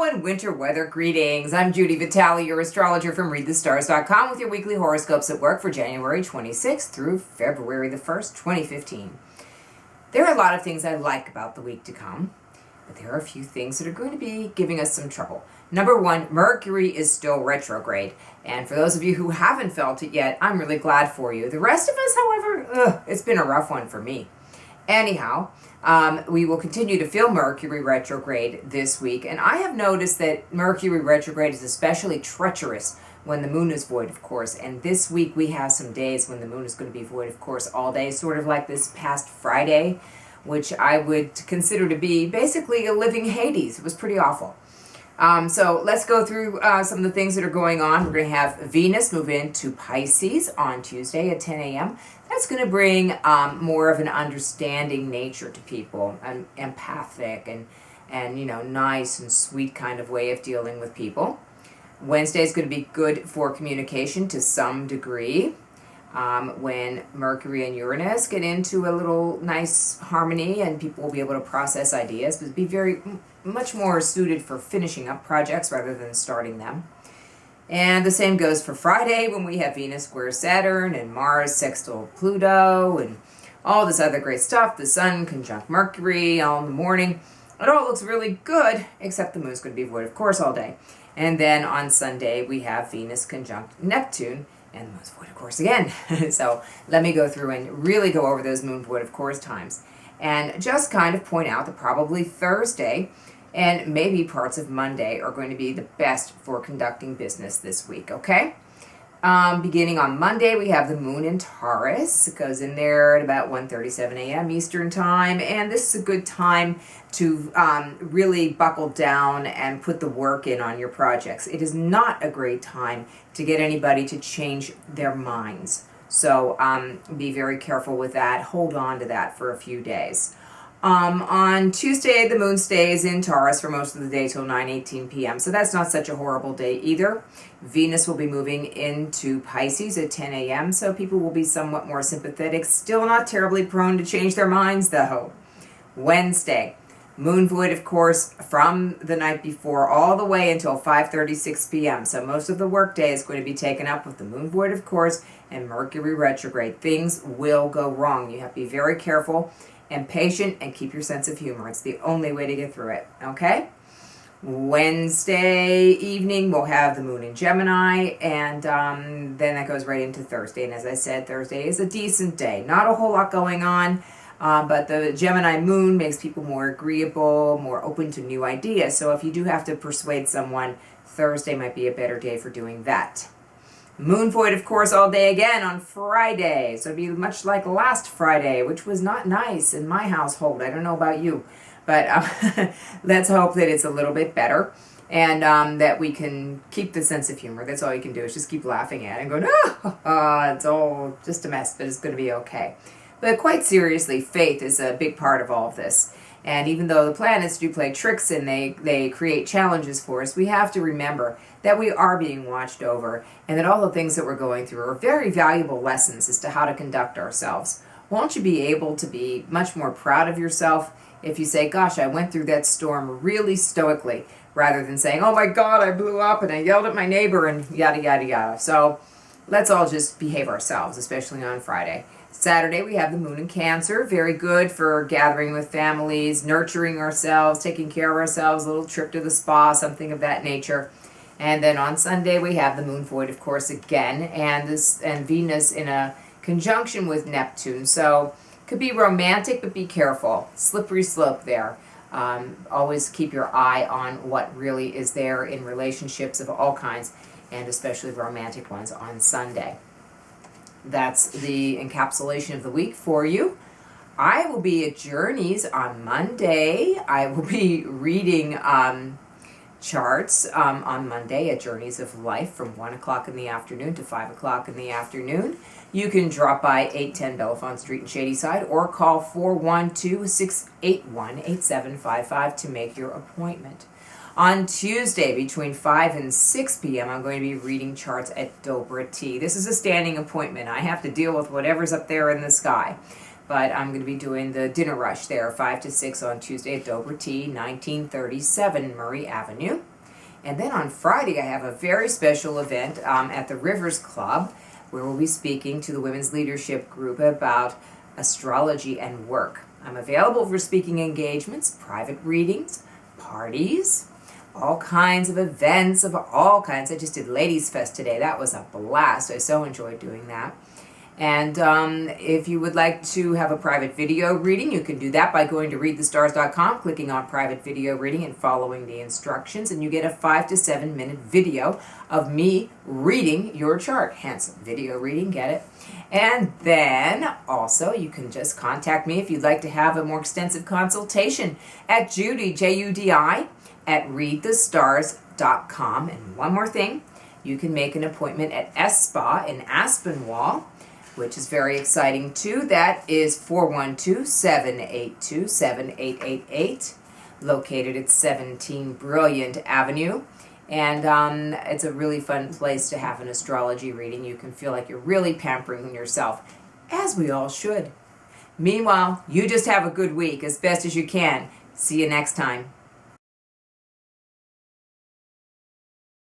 and winter weather greetings. I'm Judy Vitale, your astrologer from readthestars.com with your weekly horoscopes at work for January 26th through February the 1st, 2015. There are a lot of things I like about the week to come, but there are a few things that are going to be giving us some trouble. Number one, Mercury is still retrograde, and for those of you who haven't felt it yet, I'm really glad for you. The rest of us, however, it's been a rough one for me. Anyhow, we will continue to feel Mercury retrograde this week, and I have noticed that Mercury retrograde is especially treacherous when the moon is void, of course, and this week we have some days when the moon is going to be void, of course, all day, sort of like this past Friday, which I would consider to be basically a living Hades. It was pretty awful. So let's go through some of the things that are going on. We're going to have Venus move into Pisces on Tuesday at 10 a.m. That's going to bring more of an understanding nature to people, an empathic and nice and sweet kind of way of dealing with people. Wednesday is going to be good for communication to some degree. When Mercury and Uranus get into a little nice harmony, and people will be able to process ideas, but be much more suited for finishing up projects rather than starting them. And the same goes for Friday, when we have Venus square Saturn and Mars sextile Pluto and all this other great stuff. The Sun conjunct Mercury all in the morning. It all looks really good, except the moon's going to be void, of course, all day. And then on Sunday, we have Venus conjunct Neptune, and the moon's void, of course, again. So let me go through and really go over those moon void, of course, times. And just kind of point out that probably Thursday and maybe parts of Monday are going to be the best for conducting business this week, okay? Beginning on Monday, we have the moon in Taurus. It goes in there at about 1:37 a.m. Eastern time, and this is a good time to really buckle down and put the work in on your projects. It is not a great time to get anybody to change their minds. So be very careful with that. Hold on to that for a few days. On Tuesday, the moon stays in Taurus for most of the day till 9:18 p.m. So that's not such a horrible day either. Venus will be moving into Pisces at 10 a.m. So people will be somewhat more sympathetic. Still not terribly prone to change their minds though. Wednesday, moon void, of course, from the night before all the way until 5:36 p.m. So most of the workday is going to be taken up with the moon void, of course, and Mercury retrograde. Things will go wrong. You have to be very careful and patient and keep your sense of humor. It's the only way to get through it, okay? Wednesday evening, we'll have the moon in Gemini, and then that goes right into Thursday. And as I said, Thursday is a decent day. Not a whole lot going on, but the Gemini moon makes people more agreeable, more open to new ideas. So if you do have to persuade someone, Thursday might be a better day for doing that. Moon void, of course, all day again on Friday. So it'd be much like last Friday, which was not nice in my household. I don't know about you, but let's hope that it's a little bit better and that we can keep the sense of humor. That's all you can do is just keep laughing at it and go, it's all just a mess, but it's going to be okay. But quite seriously, faith is a big part of all of this. And even though the planets do play tricks and they create challenges for us, we have to remember that we are being watched over and that all the things that we're going through are very valuable lessons as to how to conduct ourselves. Won't you be able to be much more proud of yourself if you say, gosh, I went through that storm really stoically, rather than saying, oh my God, I blew up and I yelled at my neighbor and yada, yada, yada. So let's all just behave ourselves, especially on Friday. Saturday, we have the moon in Cancer. Very good for gathering with families, nurturing ourselves, taking care of ourselves, a little trip to the spa, something of that nature. And then on Sunday, we have the moon void, of course, again, and Venus in a conjunction with Neptune. So could be romantic, but be careful. Slippery slope there. Always keep your eye on what really is there in relationships of all kinds, and especially romantic ones on Sunday. That's the encapsulation of the week for you. I will be at Journeys on Monday. I will be reading charts on Monday at Journeys of Life from 1 o'clock in the afternoon to 5 o'clock in the afternoon. You can drop by 810 Bellefonte Street in Shadyside or call 412-681-8755 to make your appointment. On Tuesday, between 5 and 6 p.m., I'm going to be reading charts at Dobra Tea. This is a standing appointment. I have to deal with whatever's up there in the sky. But I'm going to be doing the dinner rush there, 5 to 6 on Tuesday at Dobra Tea, 1937 Murray Avenue. And then on Friday, I have a very special event at the Rivers Club where we'll be speaking to the Women's Leadership Group about astrology and work. I'm available for speaking engagements, private readings, parties, all kinds of events of all kinds. I just did Ladies Fest today. That was a blast. I so enjoyed doing that. And if you would like to have a private video reading, you can do that by going to readthestars.com, clicking on private video reading and following the instructions, and you get a 5 to 7 minute video of me reading your chart. Hence, video reading, get it? And then also you can just contact me if you'd like to have a more extensive consultation at Judy, Judi, at readthestars.com. And one more thing, you can make an appointment at S-Spa in Aspinwall, which is very exciting too. That is 412-782-7888, located at 17 Brilliant Avenue. And it's a really fun place to have an astrology reading. You can feel like you're really pampering yourself, as we all should. Meanwhile, you just have a good week as best as you can. See you next time.